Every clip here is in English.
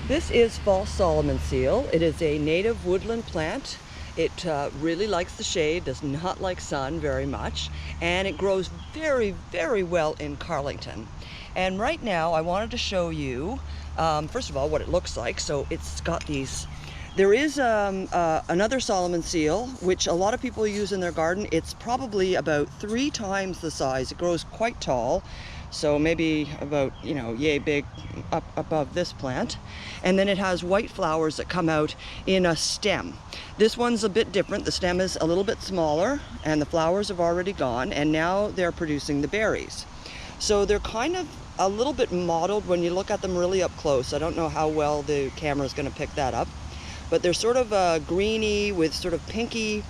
This is false Solomon seal. It is a native woodland plant. It really likes the shade, does not like sun very much, and it grows very, very well in Carlington. And right now I wanted to show you, first of all, what it looks like. So it's got these, there is another Solomon seal, which a lot of people use in their garden. It's probably about 3 times the size. It grows quite tall. So maybe about, yay big up above this plant. And then it has white flowers that come out in a stem. This one's a bit different. The stem is a little bit smaller and the flowers have already gone, and now they're producing the berries. So they're kind of a little bit mottled when you look at them really up close. I don't know how well the camera is going to pick that up, but they're sort of greeny with sort of pinky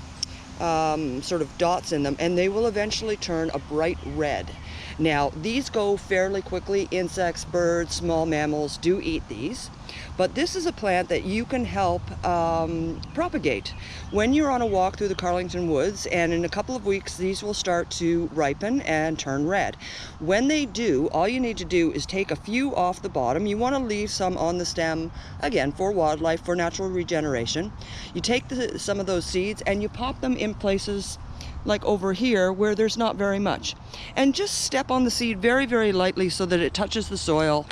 sort of dots in them, and they will eventually turn a bright red. Now, these go fairly quickly. Insects, birds, small mammals do eat these. But this is a plant that you can help propagate. When you're on a walk through the Carlington Woods, and in a couple of weeks, these will start to ripen and turn red. When they do, all you need to do is take a few off the bottom. You want to leave some on the stem, again, for wildlife, for natural regeneration. You take some of those seeds and you pop them in places like over here where there's not very much, and just step on the seed very, very lightly so that it touches the soil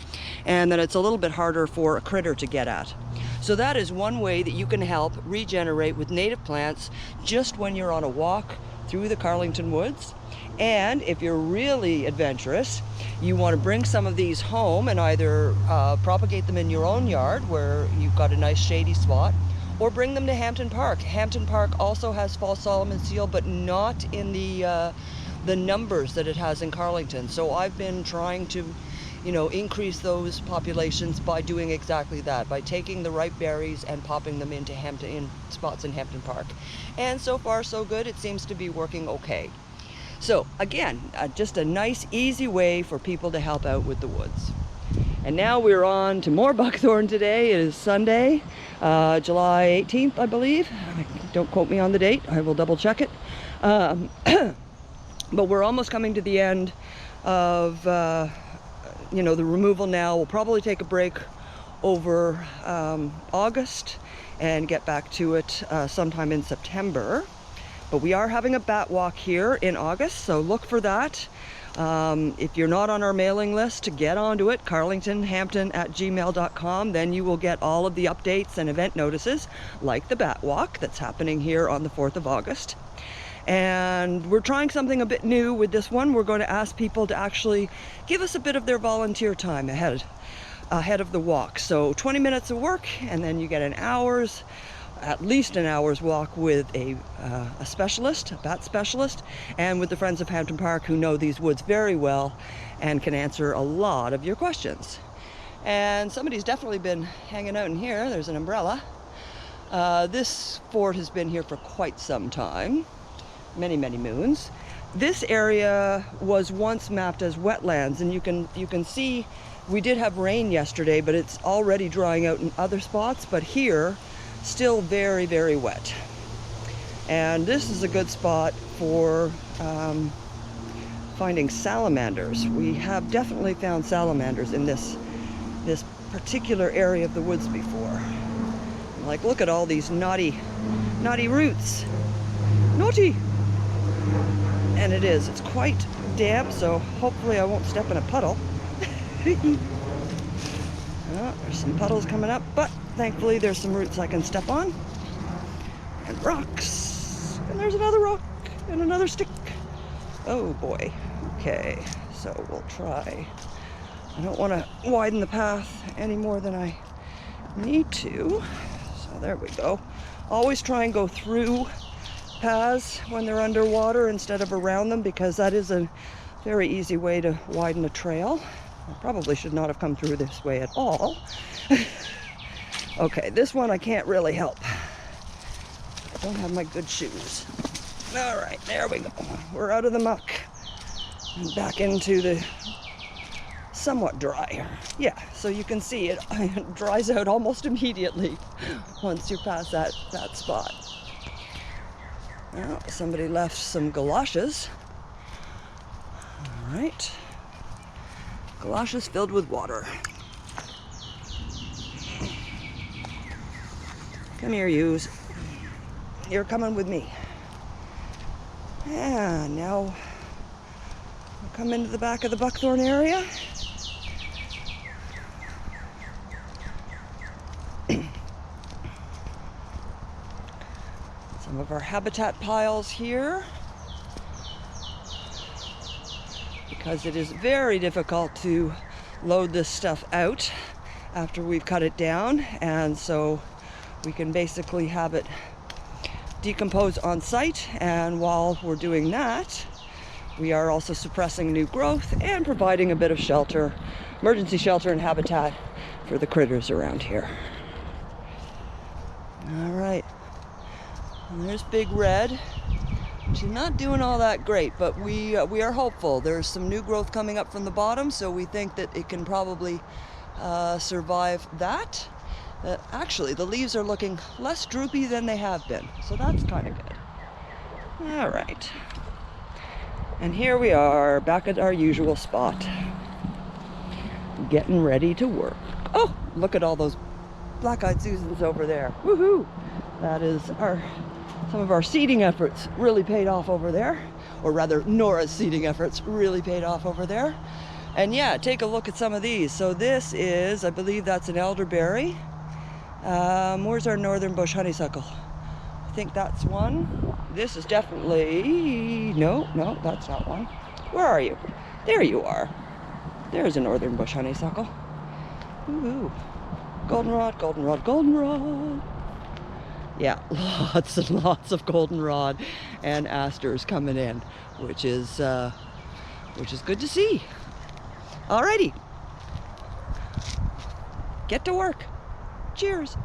and that it's a little bit harder for a critter to get at. So that is one way that you can help regenerate with native plants just when you're on a walk through the Carlington Woods. And if you're really adventurous, you want to bring some of these home and either propagate them in your own yard where you've got a nice shady spot, or bring them to Hampton Park. Hampton Park also has false Solomon seal, but not in the numbers that it has in Carlington. So I've been trying to, increase those populations by doing exactly that, by taking the ripe berries and popping them into in spots in Hampton Park. And so far, so good. It seems to be working okay. So again, just a nice, easy way for people to help out with the woods. And now we're on to more buckthorn today. It is Sunday, July 18th, I believe. Don't quote me on the date. I will double check it. But we're almost coming to the end of, the removal now. We'll probably take a break over August and get back to it sometime in September. But we are having a bat walk here in August, so look for that. If you're not on our mailing list, get onto it, carlingtonhampton@gmail.com. Then you will get all of the updates and event notices, like the bat walk that's happening here on the 4th of August. And we're trying something a bit new with this one. We're going to ask people to actually give us a bit of their volunteer time ahead of the walk. So 20 minutes of work, and then you get at least an hour's walk with a specialist, a bat specialist, and with the Friends of Hampton Park, who know these woods very well and can answer a lot of your questions. And somebody's definitely been hanging out in here. There's an umbrella. This fort has been here for quite some time, many, many moons. This area was once mapped as wetlands, and you can see we did have rain yesterday, but it's already drying out in other spots. But here, still very, very wet. And this is a good spot for finding salamanders. We have definitely found salamanders in this particular area of the woods before. Like, look at all these naughty roots. Naughty! And it's quite damp, so hopefully I won't step in a puddle. Oh, there's some puddles coming up, but thankfully there's some roots I can step on. And rocks. And there's another rock and another stick. Oh boy. Okay, so we'll try. I don't want to widen the path any more than I need to. So there we go. Always try and go through paths when they're underwater instead of around them, because that is a very easy way to widen a trail. I probably should not have come through this way at all. Okay, this one I can't really help. I don't have my good shoes. All right, there we go. We're out of the muck and back into the somewhat dry. Yeah, so you can see it dries out almost immediately once you pass that spot. Well, somebody left some galoshes. All right. Galoshes filled with water. Come here, yous. You're coming with me. And now we'll come into the back of the buckthorn area. Some of our habitat piles here, because it is very difficult to load this stuff out after we've cut it down, and so we can basically have it decompose on site, and while we're doing that, we are also suppressing new growth and providing a bit of shelter, emergency shelter and habitat for the critters around here. All right, and there's Big Red. She's not doing all that great, but we are hopeful. There's some new growth coming up from the bottom, so we think that it can probably survive that. Actually, the leaves are looking less droopy than they have been, so that's kind of good. All right. And here we are, back at our usual spot, getting ready to work. Oh, look at all those black-eyed Susans over there. Woohoo! That is some of our seeding efforts really paid off over there, or rather Nora's seeding efforts really paid off over there. And yeah, take a look at some of these. So this is, I believe that's an elderberry. Where's our northern bush honeysuckle? I think that's one. This is definitely, no, that's not one. Where are you? There you are. There's a northern bush honeysuckle. Ooh, goldenrod, goldenrod, goldenrod. Yeah, lots and lots of goldenrod and asters coming in, which is good to see. Alrighty, get to work. Cheers.